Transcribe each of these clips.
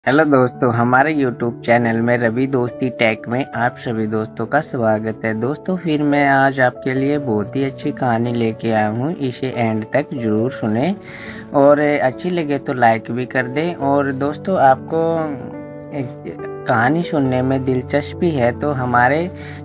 Hello दोस्तों, हमारे YouTube channel में रवि दोस्ती टेक में आप सभी दोस्तों का स्वागत है। दोस्तों, फिर मैं आज आपके लिए बहुत ही अच्छी कहानी लेके आया हूँ। इसे एंड तक ज़रूर सुने और अच्छी लगे तो लाइक भी कर दें। और दोस्तों, आपको कहानी सुनने में दिलचस्पी है तो हमारे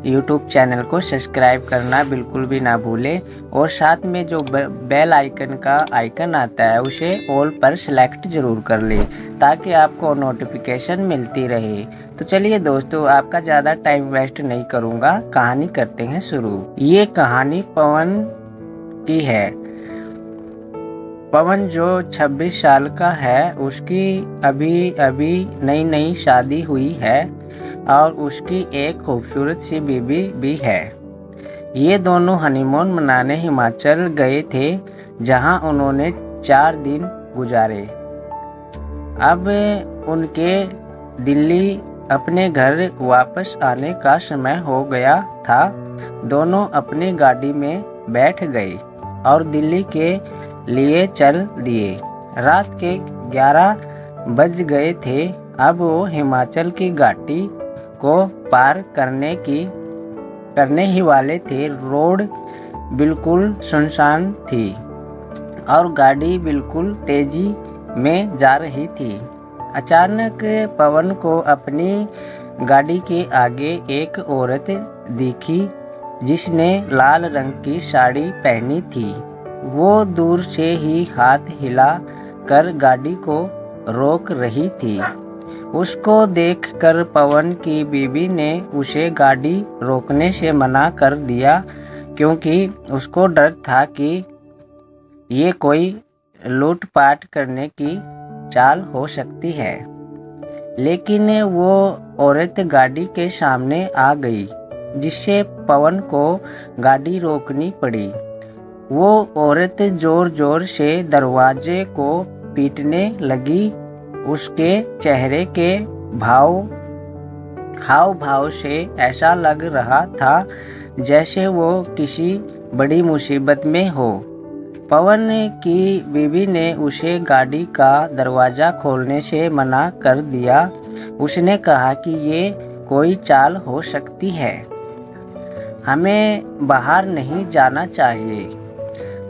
YouTube चैनल को सब्सक्राइब करना बिल्कुल भी ना भूलें और साथ में जो बेल आइकन का आइकन आता है उसे ऑल पर सेलेक्ट जरूर कर लें ताकि आपको नोटिफिकेशन मिलती रहे। तो चलिए दोस्तों, आपका ज़्यादा टाइम वेस्ट नहीं करूँगा, कहानी करते हैं शुरू। ये कहानी पवन की है। पवन जो 26 साल का है, उसकी अभी अभी नई शादी हुई है और उसकी एक खूबसूरत सी बीवी भी है। ये दोनों हनीमून मनाने हिमाचल गए थे, जहां उन्होंने 4 दिन गुजारे। अब उनके दिल्ली अपने घर वापस आने का समय हो गया था। दोनों अपनी गाड़ी में बैठ गए और दिल्ली के लिए चल दिए। रात के 11 बज गए थे। अब वो हिमाचल की घाटी को पार करने ही वाले थे। रोड बिल्कुल सुनसान थी और गाड़ी बिल्कुल तेजी में जा रही थी। अचानक पवन को अपनी गाड़ी के आगे एक औरत दिखी जिसने लाल रंग की साड़ी पहनी थी। वो दूर से ही हाथ हिला कर गाड़ी को रोक रही थी। उसको देखकर पवन की बीवी ने उसे गाड़ी रोकने से मना कर दिया, क्योंकि उसको डर था कि ये कोई लूटपाट करने की चाल हो सकती है। लेकिन वो औरत गाड़ी के सामने आ गई, जिससे पवन को गाड़ी रोकनी पड़ी। वो औरत जोर जोर से दरवाजे को पीटने लगी। उसके चेहरे के हाव भाव से ऐसा लग रहा था जैसे वो किसी बड़ी मुसीबत में हो। पवन की बीवी ने उसे गाड़ी का दरवाजा खोलने से मना कर दिया। उसने कहा कि ये कोई चाल हो सकती है, हमें बाहर नहीं जाना चाहिए।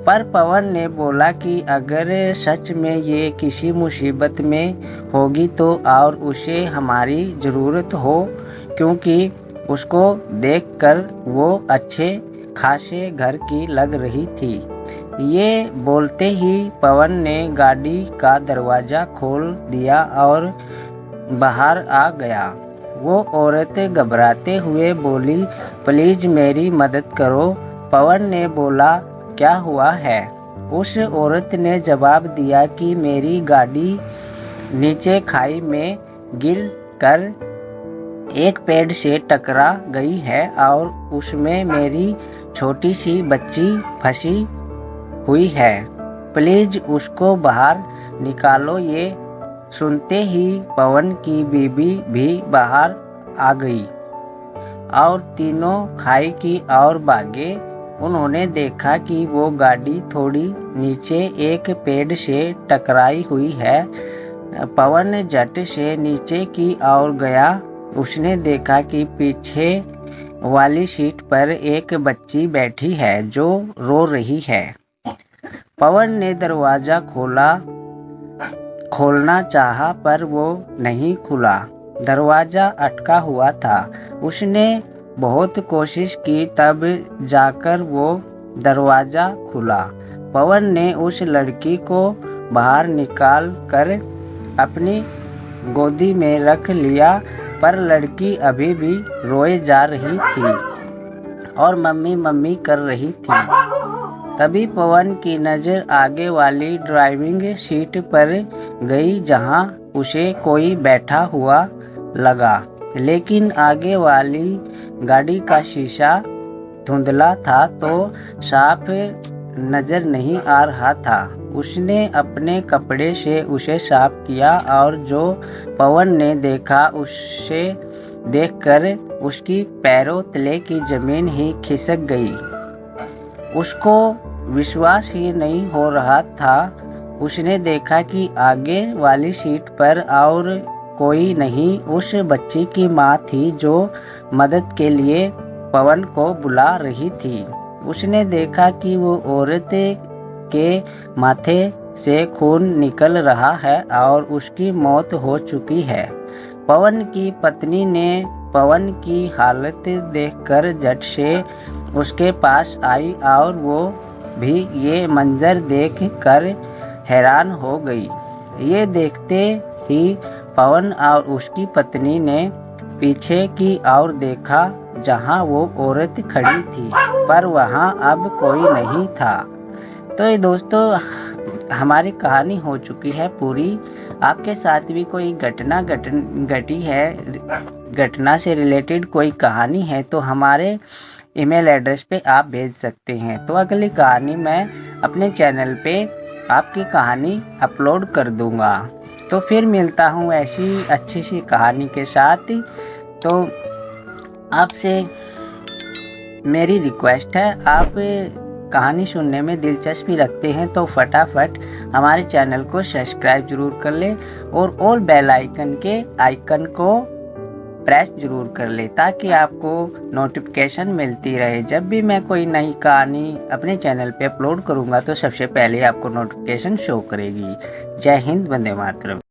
पर पवन ने बोला कि अगर सच में ये किसी मुसीबत में होगी तो और उसे हमारी ज़रूरत हो, क्योंकि उसको देखकर वो अच्छे खासे घर की लग रही थी। ये बोलते ही पवन ने गाड़ी का दरवाज़ा खोल दिया और बाहर आ गया। वो औरत घबराते हुए बोली, प्लीज़ मेरी मदद करो। पवन ने बोला, क्या हुआ है? उस औरत ने जवाब दिया कि मेरी गाड़ी नीचे खाई में गिर कर एक पेड़ से टकरा गई है और उसमें मेरी छोटी सी बच्ची फंसी हुई है। प्लीज उसको बाहर निकालो। ये सुनते ही पवन की बीवी भी बाहर आ गई और तीनों खाई की ओर भागे। उन्होंने देखा कि वो गाड़ी थोड़ी नीचे एक पेड़ से टकराई हुई है। पवन झट से नीचे की ओर गया। उसने देखा कि पीछे वाली सीट पर एक बच्ची बैठी है जो रो रही है। पवन ने दरवाजा खोलना चाहा पर वो नहीं खुला। दरवाजा अटका हुआ था। उसने बहुत कोशिश की, तब जाकर वो दरवाजा खुला। पवन ने उस लड़की को बाहर निकाल कर अपनी गोदी में रख लिया, पर लड़की अभी भी रोए जा रही थी और मम्मी मम्मी कर रही थी। तभी पवन की नज़र आगे वाली ड्राइविंग सीट पर गई, जहां उसे कोई बैठा हुआ लगा। लेकिन आगे वाली गाड़ी का शीशा धुंधला था तो साफ नजर नहीं आ रहा था। उसने अपने कपड़े से उसे साफ किया और जो पवन ने देखा उसे देखकर उसकी पैरों तले की जमीन ही खिसक गई। उसको विश्वास ही नहीं हो रहा था। उसने देखा कि आगे वाली सीट पर और कोई नहीं उस बच्ची की माँ थी जो मदद के लिए पवन को बुला रही थी। उसने देखा कि वो औरत के माथे से खून निकल रहा है और उसकी मौत हो चुकी है। पवन की पत्नी ने पवन की हालत देखकर झट से उसके पास आई और वो भी ये मंजर देख कर हैरान हो गई। ये देखते ही पवन और उसकी पत्नी ने पीछे की ओर देखा जहाँ वो औरत खड़ी थी, पर वहाँ अब कोई नहीं था। तो ये दोस्तों हमारी कहानी हो चुकी है पूरी। आपके साथ भी कोई घटी है, घटना से रिलेटेड कोई कहानी है तो हमारे ईमेल एड्रेस पे आप भेज सकते हैं। तो अगली कहानी मैं अपने चैनल पे आपकी कहानी अपलोड कर दूंगा। तो फिर मिलता हूँ ऐसी अच्छी सी कहानी के साथ। तो आपसे मेरी रिक्वेस्ट है, आप कहानी सुनने में दिलचस्पी रखते हैं तो फटाफट हमारे चैनल को सब्सक्राइब जरूर कर लें और ऑल बेल आइकन के आइकन को प्रेस जरूर कर ले ताकि आपको नोटिफिकेशन मिलती रहे। जब भी मैं कोई नई कहानी अपने चैनल पे अपलोड करूंगा तो सबसे पहले आपको नोटिफिकेशन शो करेगी। जय हिंद, वंदे मातरम।